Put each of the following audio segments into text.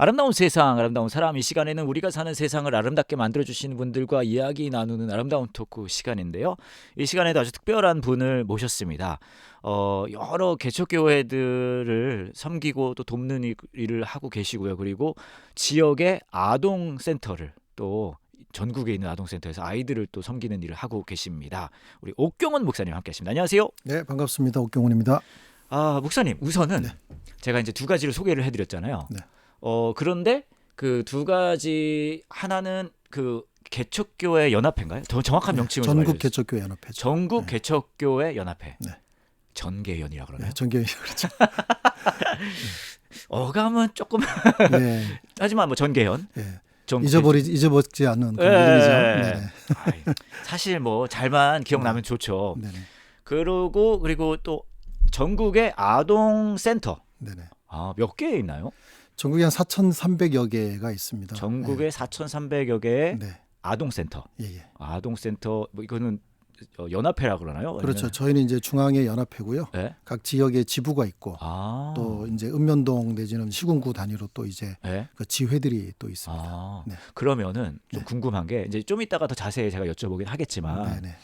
아름다운 세상, 아름다운 사람. 이 시간에는 우리가 사는 세상을 아름답게 만들어주시는 분들과 이야기 나누는 아름다운 토크 시간인데요. 이 시간에도 아주 특별한 분을 모셨습니다. 여러 개척교회들을 섬기고 또 돕는 일을 하고 계시고요. 그리고 지역의 아동센터를 또 전국에 있는 아동센터에서 아이들을 또 섬기는 일을 하고 계십니다. 우리 옥경원 목사님 함께하십니다. 안녕하세요. 네, 반갑습니다. 옥경원입니다. 목사님 우선은 네. 제가 이제 두 가지를 소개를 해드렸잖아요. 네. 그런데 그 두 가지 하나는 그 개척교회 연합회인가요? 더 정확한 명칭을 좀 전국 알려주세요. 개척교회 연합회. 전국 개척교회 연합회. 네. 전개연이라 그러나요? 네, 전교회 그렇죠. 어감은 조금 네, 하지만 뭐 전개연. 네. 전- 잊어버리지 않는 그런 예. 이름이죠. 네네. 아이, 사실 뭐 잘만 기억나면 좋죠. 네네. 그리고 또 전국의 아동센터. 네네. 몇 개 있나요? 전국에 한 4,300여 개가 있습니다. 전국에 4,300여 개의 네. 아동센터. 예, 예. 아동센터 뭐 이거는 연합회라 그러나요? 그렇죠. 아니면- 저희는 이제 중앙의 연합회고요. 네? 각 지역에 지부가 있고 또 또 이제 읍면동 내지는 시군구 단위로 또 이제 네? 그 지회들이 또 있습니다. 네. 그러면은 좀 네. 궁금한 게 이제 좀 이따가 더 자세히 제가 여쭤보긴 하겠지만 네네.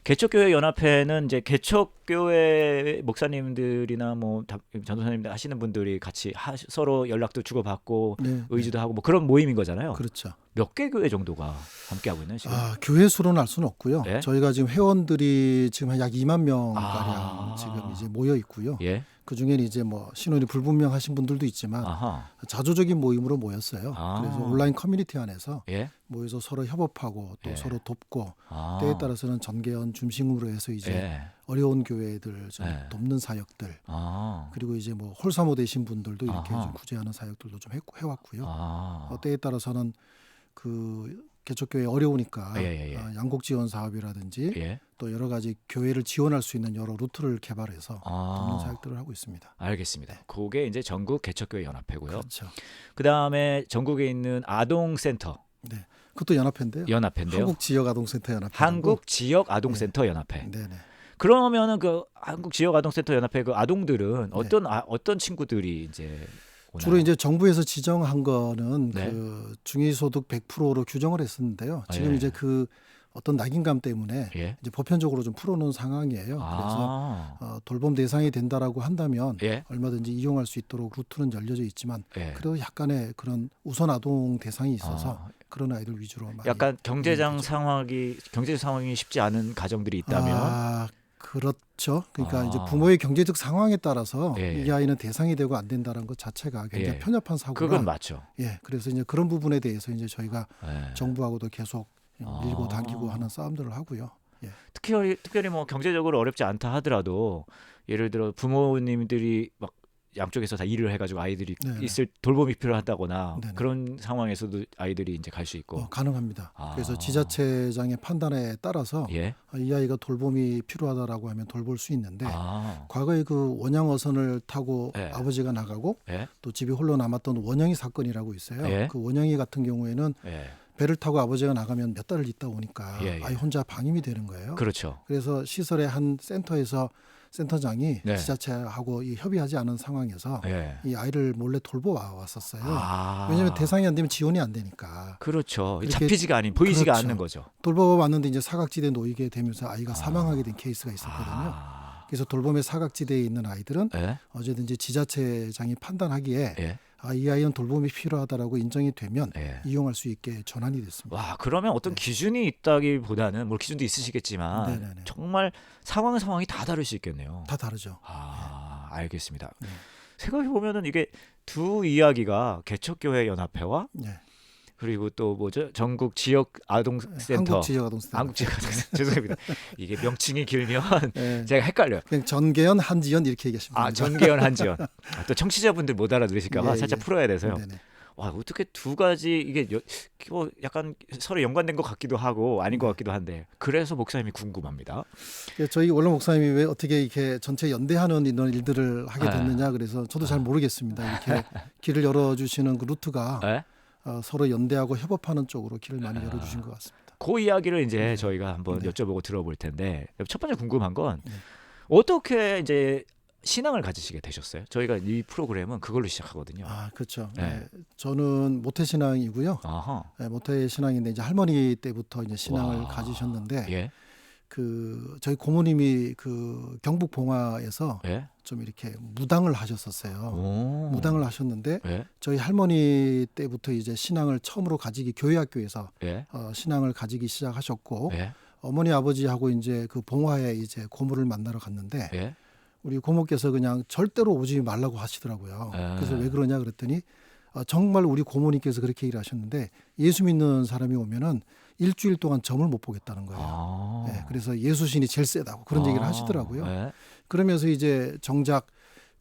개척교회 연합회는 이제 개척교회 목사님들이나 뭐 전도사님들 하시는 분들이 같이 서로 연락도 주고받고 네. 의지도 하고 뭐 그런 모임인 거잖아요. 그렇죠. 몇 개 교회 정도가 함께 하고 있나요 지금? 교회 수로는 알 수는 없고요. 네? 저희가 지금 회원들이 지금 한 약 2만 명 가량 아. 지금 이제 모여 있고요. 예. 그 중에는 이제 뭐 신원이 불분명하신 분들도 있지만 아하. 자조적인 모임으로 모였어요. 아. 그래서 온라인 커뮤니티 안에서 예. 모여서 서로 협업하고 또 예. 서로 돕고 아. 때에 따라서는 전개연 중심으로 해서 이제 예. 어려운 교회들 좀 예. 돕는 사역들 아. 그리고 이제 뭐 홀사모 되신 분들도 이렇게 아하. 좀 구제하는 사역들도 좀 해왔고요. 아. 때에 따라서는 그 개척교회 어려우니까 예. 양곡 지원 사업이라든지 예. 또 여러 가지 교회를 지원할 수 있는 여러 루트를 개발해서 돕는 사역들을 하고 있습니다. 알겠습니다. 그게 이제 전국 개척교회 연합회고요. 그렇죠. 그다음에 전국에 있는 아동센터 네, 그것도 연합회인데요. 연합회인데요. 한국 지역 아동센터 연합회. 한국 지역 아동센터 연합회. 네네. 그러면은 그 한국 지역 아동센터 연합회 그 아동들은 네. 어떤 친구들이 이제 오나요? 주로 이제 정부에서 지정한 거는 네. 그 중위소득 100%로 규정을 했었는데요. 지금 예. 이제 그 어떤 낙인감 때문에 예. 이제 보편적으로 좀 풀어놓은 상황이에요. 그래서 돌봄 대상이 된다라고 한다면 예. 얼마든지 이용할 수 있도록 루트는 열려져 있지만 예. 그래도 약간의 그런 우선 아동 대상이 있어서 그런 아이들 위주로 많이 약간 경제적 이용되죠. 상황이 쉽지 않은 가정들이 있다면 그렇죠. 그러니까 이제 아. 부모의 경제적 상황에 따라서 예. 이 아이는 대상이 되고 안 된다는 것 자체가 굉장히 예. 편협한 사고라. 그건 맞죠. 예, 그래서 이제 그런 부분에 대해서 이제 저희가 예. 정부하고도 계속 밀고 아. 당기고 하는 싸움들을 하고요. 예. 특별히 뭐 경제적으로 어렵지 않다 하더라도 예를 들어 부모님들이 막 양쪽에서 다 일을 해가지고 아이들이 네네. 있을 돌봄이 필요하다거나 네네. 그런 상황에서도 아이들이 이제 갈 수 있고. 가능합니다. 아. 그래서 지자체장의 판단에 따라서 예. 이 아이가 돌봄이 필요하다라고 하면 돌볼 수 있는데 아. 과거에 그 원양 어선을 타고 예. 아버지가 나가고 예. 또 집에 홀로 남았던 원영이 사건이라고 있어요. 예. 그 원영이 같은 경우에는 예. 배를 타고 아버지가 나가면 몇 달을 있다 오니까 예, 예. 아이 혼자 방임이 되는 거예요. 그렇죠. 그래서 시설의 한 센터에서 센터장이 네. 지자체하고 협의하지 않은 상황에서 예. 이 아이를 몰래 돌보아 왔었어요. 아. 왜냐하면 대상이 안 되면 지원이 안 되니까. 그렇죠. 그렇게- 잡히지가 않은 보이지가 그렇죠. 않는 거죠. 돌보아 왔는데 이제 사각지대에 놓이게 되면서 아이가 사망하게 된 케이스가 있었거든요. 아. 그래서 돌봄의 사각지대에 있는 아이들은 예. 어제든지 지자체장이 판단하기에 예. 이 아이는 돌봄이 필요하다라고 인정이 되면 예. 이용할 수 있게 전환이 됐습니다. 와, 그러면 어떤 기준이 있다기보다는 뭐 기준도 있으시겠지만 네네네. 정말 상황이 다 다를 수 있겠네요. 다 다르죠. 알겠습니다. 네. 생각해 보면은 이게 두 이야기가 개척교회 연합회와 네. 그리고 또 뭐죠? 전국 지역 아동센터. 한국 지역 아동센터. 한국 지역 아동센터. 죄송합니다. 이게 명칭이 길면 네. 제가 헷갈려요. 그냥 전계연, 한지연 이렇게 얘기하시면 됩니다. 전계연 한지연. 또 청취자분들 못 알아들으실까봐 예, 살짝 예. 풀어야 돼서요. 네네. 와, 어떻게 두 가지 이게 뭐 약간 서로 연관된 것 같기도 하고 아닌 것 같기도 한데 그래서 목사님이 궁금합니다. 저희 원로 목사님이 왜 어떻게 이렇게 전체 연대하는 이런 일들을 하게 됐느냐 그래서 저도 잘 모르겠습니다. 이렇게 길을 열어주시는 그 루트가 네? 서로 연대하고 협업하는 쪽으로 길을 많이 열어주신 것 같습니다. 그 이야기를 이제 저희가 한번 네. 여쭤보고 들어볼 텐데 첫 번째 궁금한 건 네. 어떻게 이제 신앙을 가지시게 되셨어요? 저희가 이 프로그램은 그걸로 시작하거든요. 아, 그렇죠. 네. 네. 저는 모태신앙이고요. 아하. 네, 모태신앙인데 이제 할머니 때부터 이제 신앙을 와. 가지셨는데 예. 그 저희 고모님이 그 경북 봉화에서 예. 좀 이렇게 무당을 하셨었어요. 오. 무당을 하셨는데 예. 저희 할머니 때부터 이제 신앙을 처음으로 가지기 교회학교에서 예. 신앙을 가지기 시작하셨고 예. 어머니 아버지하고 이제 그 봉화에 이제 고모를 만나러 갔는데 예. 우리 고모께서 그냥 절대로 오지 말라고 하시더라고요. 예. 그래서 왜 그러냐 그랬더니 정말 우리 고모님께서 그렇게 얘기를 하셨는데 예수 믿는 사람이 오면은 일주일 동안 점을 못 보겠다는 거예요. 아. 네, 그래서 예수신이 제일 세다고 그런 얘기를 하시더라고요. 예. 그러면서 이제 정작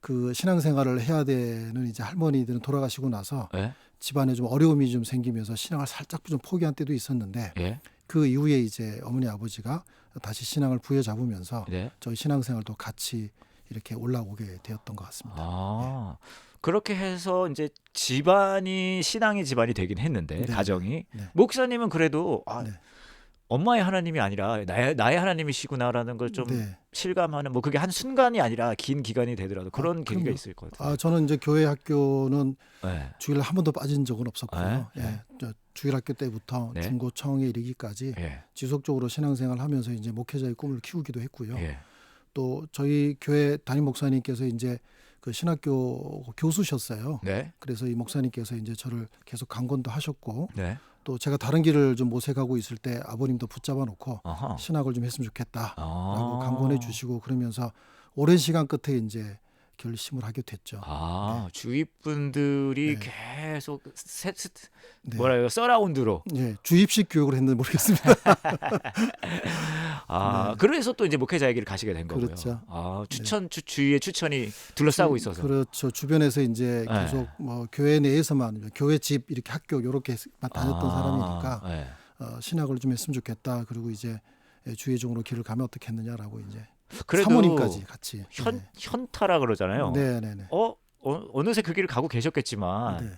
그 신앙생활을 해야 되는 이제 할머니들은 돌아가시고 나서 예. 집안에 좀 어려움이 좀 생기면서 신앙을 살짝 좀 포기한 때도 있었는데 예. 그 이후에 이제 어머니 아버지가 다시 신앙을 부여잡으면서 네. 저희 신앙생활도 같이 이렇게 올라오게 되었던 것 같습니다. 아. 그렇게 해서 이제 집안이 신앙의 집안이 되긴 했는데 네. 가정이 네. 목사님은 그래도 네. 엄마의 하나님이 아니라 나의 하나님이시구나라는 걸 좀 네. 실감하는 뭐 그게 한 순간이 아니라 긴 기간이 되더라도 그런 계기가 그럼요. 있을 것 같아요. 저는 이제 교회 학교는 네. 주일 한 번도 빠진 적은 없었고요. 네. 예, 저 주일 학교 때부터 네. 중고청에 이르기까지 예. 지속적으로 신앙생활 하면서 이제 목회자의 꿈을 키우기도 했고요. 예. 또 저희 교회 담임 목사님께서 이제 그 신학교 교수셨어요. 네. 그래서 이 목사님께서 이제 저를 계속 강권도 하셨고 네. 또 제가 다른 길을 좀 모색하고 있을 때 아버님도 붙잡아 놓고 아하. 신학을 좀 했으면 좋겠다라고 아. 강권해 주시고 그러면서 오랜 시간 끝에 이제 결심을 하게 됐죠. 주위 분들이 네. 계속 네. 뭐라요? 서라운드로. 예, 주입식 교육을 했는지 모르겠습니다. 네. 그래서 또 이제 목회자의 길을 가시게 된 거고요. 그렇죠. 주위의 추천이 둘러싸고 있어서. 그렇죠. 주변에서 이제 네. 계속 뭐 교회 내에서만 교회 집 이렇게 학교 이렇게 다녔던 사람이니까 네. 신학을 좀 했으면 좋겠다. 그리고 이제 주의종으로 길을 가면 어떻겠느냐라고 이제 그래도 사모님까지 같이 현타라 그러잖아요. 네네네. 어느새 그 길을 가고 계셨겠지만 네.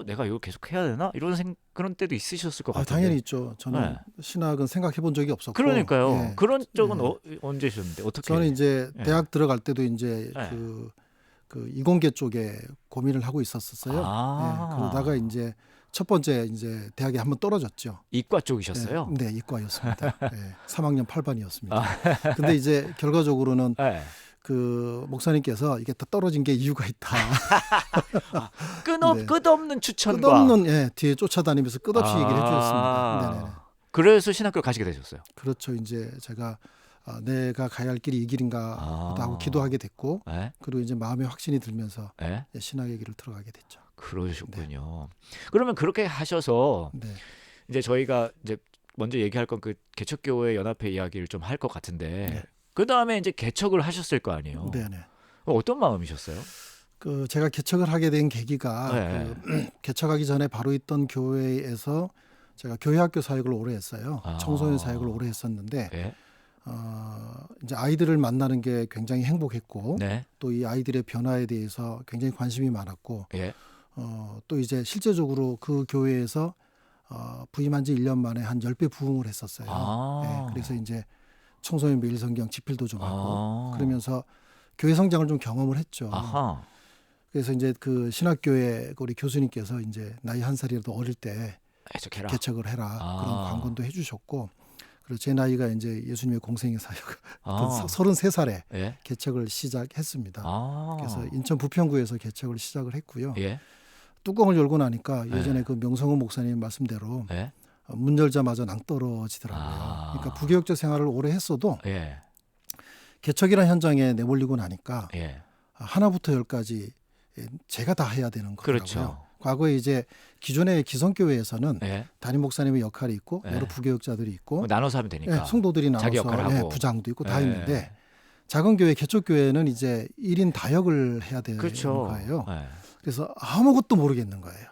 내가 이거 계속 해야 되나? 이런 그런 때도 있으셨을 것 같아요. 당연히 있죠. 저는 네. 신학은 생각해 본 적이 없었고. 그러니까요. 예. 그런 적은 네. 언제셨는데 어떻게? 저는 이제 네. 대학 들어갈 때도 이제 네. 그 이공계 쪽에 고민을 하고 있었어요. 그러다가 이제 첫 번째 이제 대학에 한번 떨어졌죠. 이과 쪽이셨어요? 네, 이과였습니다. 3학년 8반이었습니다. 근데 이제 결과적으로는 네. 그 목사님께서 이게 다 떨어진 게 이유가 있다. 네. 끝없는 추천과 끝없는 뒤에 쫓아다니면서 끝없이 얘기를 해주셨습니다. 네네. 그래서 신학교 가시게 되셨어요. 그렇죠. 이제 제가 내가 가야 할 길이 이 길인가 하고 기도하게 됐고, 네. 그리고 이제 마음에 확신이 들면서 네. 신학의 길을 들어가게 됐죠. 그러셨군요. 그러면 그렇게 하셔서 네. 이제 저희가 이제 먼저 얘기할 건 그 개척교회 연합회 이야기를 좀 할 것 같은데 네. 그 다음에 이제 개척을 하셨을 거 아니에요. 네네. 어떤 마음이셨어요? 그 제가 개척을 하게 된 계기가 네. 개척하기 전에 바로 있던 교회에서 제가 교회학교 사역을 오래 했어요. 청소년 사역을 오래 했었는데 네. 이제 아이들을 만나는 게 굉장히 행복했고 네. 또 이 아이들의 변화에 대해서 굉장히 관심이 많았고 예. 또 이제 실제적으로 그 교회에서 부임한 지 1년 만에 한 10배 부흥을 했었어요. 네, 그래서 이제 청소년 매일 성경 집필도 좀 하고 그러면서 교회 성장을 좀 경험을 했죠. 아하. 그래서 이제 그 신학교에 우리 교수님께서 이제 나이 한 살이라도 어릴 때 개척해라. 개척을 해라 그런 광고도 해주셨고 그리고 제 나이가 이제 예수님의 공생의 사역 33살에 예. 개척을 시작했습니다. 그래서 그래서 인천 부평구에서 개척을 시작을 했고요. 예. 뚜껑을 열고 나니까 예전에 예. 그 명성호 목사님 말씀대로 예. 문 열자마자 낭떠러지더라고요. 그러니까 부교육자 생활을 오래 했어도 예. 개척이라는 현장에 내몰리고 나니까 예. 하나부터 열까지 제가 다 해야 되는 거더라고요. 그렇죠. 과거에 이제 기존의 기성교회에서는 예. 담임 목사님의 역할이 있고 예. 여러 부교육자들이 있고 뭐 나눠서 하면 되니까. 성도들이 자기 나눠서 역할을 하고. 부장도 있고 다 예. 있는데 작은 교회 개척교회는 이제 1인 다역을 해야 되는 그렇죠. 거예요. 예. 그래서 아무것도 모르겠는 거예요.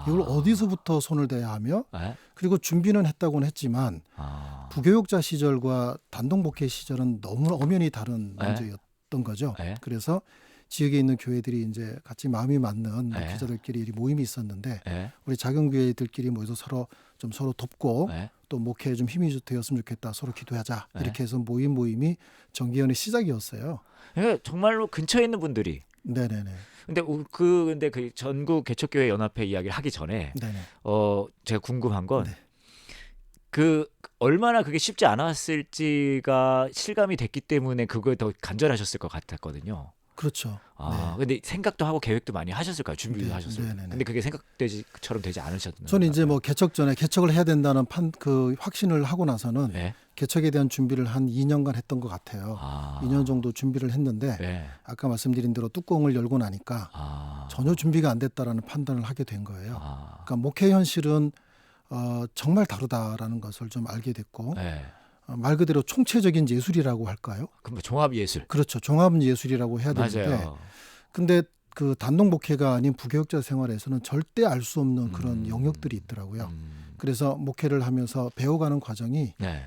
이걸 어디서부터 손을 대야 하며 예? 그리고 준비는 했다고는 했지만 부교육자 시절과 단독 목회 시절은 너무 엄연히 다른 예. 문제였던 거죠. 예? 그래서 지역에 있는 교회들이 이제 같이 마음이 맞는 네. 목회자들끼리 모임이 있었는데 네. 우리 작은 교회들끼리 모여서 서로 돕고 네. 또 목회에 좀 힘이 되었으면 좋겠다. 서로 기도하자. 네. 이렇게 해서 모임이 정기연의 시작이었어요. 그러니까 정말로 근처에 있는 분들이. 네네네. 근데 그 전국 개척교회 연합회 이야기를 하기 전에 네네. 제가 궁금한 건 네. 그 얼마나 그게 쉽지 않았을지가 실감이 됐기 때문에 그거에 더 간절하셨을 것 같았거든요. 그렇죠. 근데 생각도 하고 계획도 많이 하셨을 거예요. 준비도 네, 하셨을 거예요. 네네네. 근데 그게 생각처럼 되지 않으셨나요? 저는 이제 뭐 개척 전에 개척을 해야 된다는 그 확신을 하고 나서는 네. 개척에 대한 준비를 한 2년간 했던 것 같아요. 2년 정도 준비를 했는데 네. 아까 말씀드린 대로 뚜껑을 열고 나니까 전혀 준비가 안 됐다라는 판단을 하게 된 거예요. 그러니까 목회 현실은 정말 다르다라는 것을 좀 알게 됐고 네. 말 그대로 총체적인 예술이라고 할까요? 그럼 종합 예술. 그렇죠. 종합 예술이라고 해야 되는데 맞아요. 근데 그 단독 목회가 아닌 부교육자 생활에서는 절대 알 수 없는 그런 영역들이 있더라고요. 그래서 목회를 하면서 배워가는 과정이 네.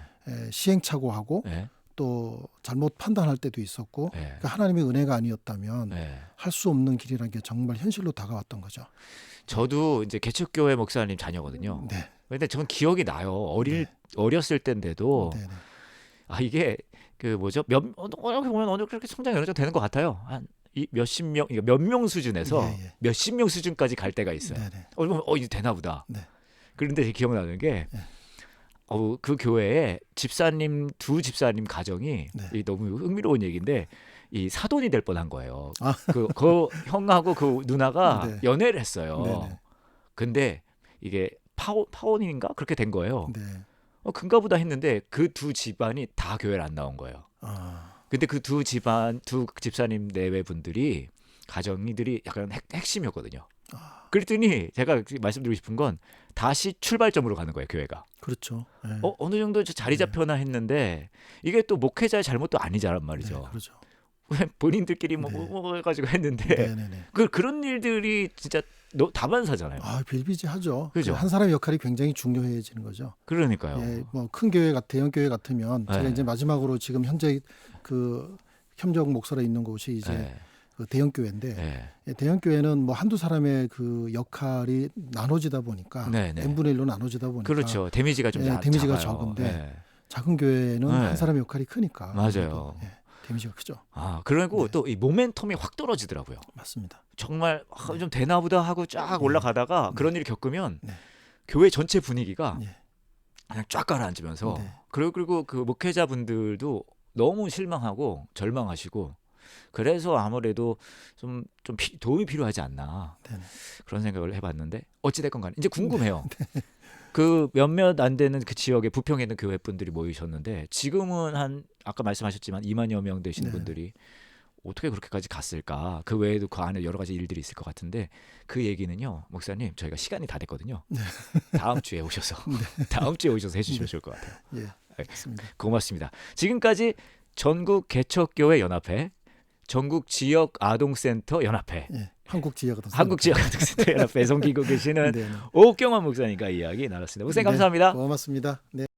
시행착오하고 네. 또 잘못 판단할 때도 있었고 네. 그러니까 하나님의 은혜가 아니었다면 네. 할 수 없는 길이라는 게 정말 현실로 다가왔던 거죠. 저도 이제 개척교회 목사님 자녀거든요. 네. 근데 저는 기억이 나요. 어렸을 때인데도 네. 네. 이게 그 뭐죠? 어떻게 보면 어느 그렇게 성장이 어느 정도 되는 것 같아요. 한 몇십 명, 몇 명 수준에서 예. 몇십 명 수준까지 갈 때가 있어요. 네. 네. 이제 되나 보다. 네. 그런데 기억나는 게 네. 그 교회에 두 집사님 가정이 네. 너무 흥미로운 얘기인데 이 사돈이 될 뻔한 거예요. 아. 그 형하고 그 누나가 네. 연애를 했어요. 네네. 근데 이게 파혼인가 그렇게 된 거예요. 네. 큰가 보다 했는데 그 두 집안이 다 교회를 안 나온 거예요. 근데 그 두 집사님 내외 분들이 가정이들이 약간 핵심이었거든요. 그랬더니 제가 말씀드리고 싶은 건 다시 출발점으로 가는 거예요, 교회가. 그렇죠. 네. 어느 정도 자리 잡혀나 했는데 이게 또 목회자의 잘못도 아니잖아 말이죠. 네, 그렇죠. 왜 본인들끼리 네. 뭐 해가지고 했는데 네네네. 그런 일들이 진짜 다반사잖아요. 빌비지하죠. 그죠? 한 사람의 역할이 굉장히 중요해지는 거죠. 그러니까요. 예, 뭐 큰 교회 대형 교회 같으면 네. 제가 이제 마지막으로 지금 현재 그 협력 목사로 있는 곳이 이제 네. 그 대형 교회인데 네. 예, 대형 교회는 뭐 한두 사람의 그 역할이 나눠지다 보니까 네, 네. n분의 1로 나눠지다 보니까 그렇죠. 데미지가 좀 데미지가 작아요. 적은데 네. 작은 교회는 네. 한 사람의 역할이 크니까 맞아요. 데미지가 크죠. 그리고 네. 또 이 모멘텀이 확 떨어지더라고요. 맞습니다. 정말 좀 되나보다 하고 쫙 올라가다가 그런 일이 겪으면 네. 교회 전체 분위기가 네. 그냥 쫙 가라앉으면서 네. 그리고 그 목회자분들도 너무 실망하고 절망하시고 그래서 아무래도 좀 도움이 필요하지 않나 네. 그런 생각을 해봤는데 어찌됐건 간에 이제 궁금해요. 그 몇몇 안 되는 그 지역에 부평에 있는 교회 분들이 모이셨는데 지금은 한 아까 말씀하셨지만 2만여 명 되시는 네. 분들이 어떻게 그렇게까지 갔을까? 그 외에도 그 안에 여러 가지 일들이 있을 것 같은데 그 얘기는요, 목사님 저희가 시간이 다 됐거든요. 다음 주에 오셔서 다음 주에 오셔서 해주시면 좋을 것 같아요. 예, 알겠습니다. 고맙습니다. 지금까지 전국 개척교회 연합회, 전국 지역 아동센터 연합회, 예, 한국 지역 아동센터 연합회 섬기고 계시는 네. 오경환 목사님과 이야기 나눴습니다. 목사님 감사합니다. 고맙습니다. 네.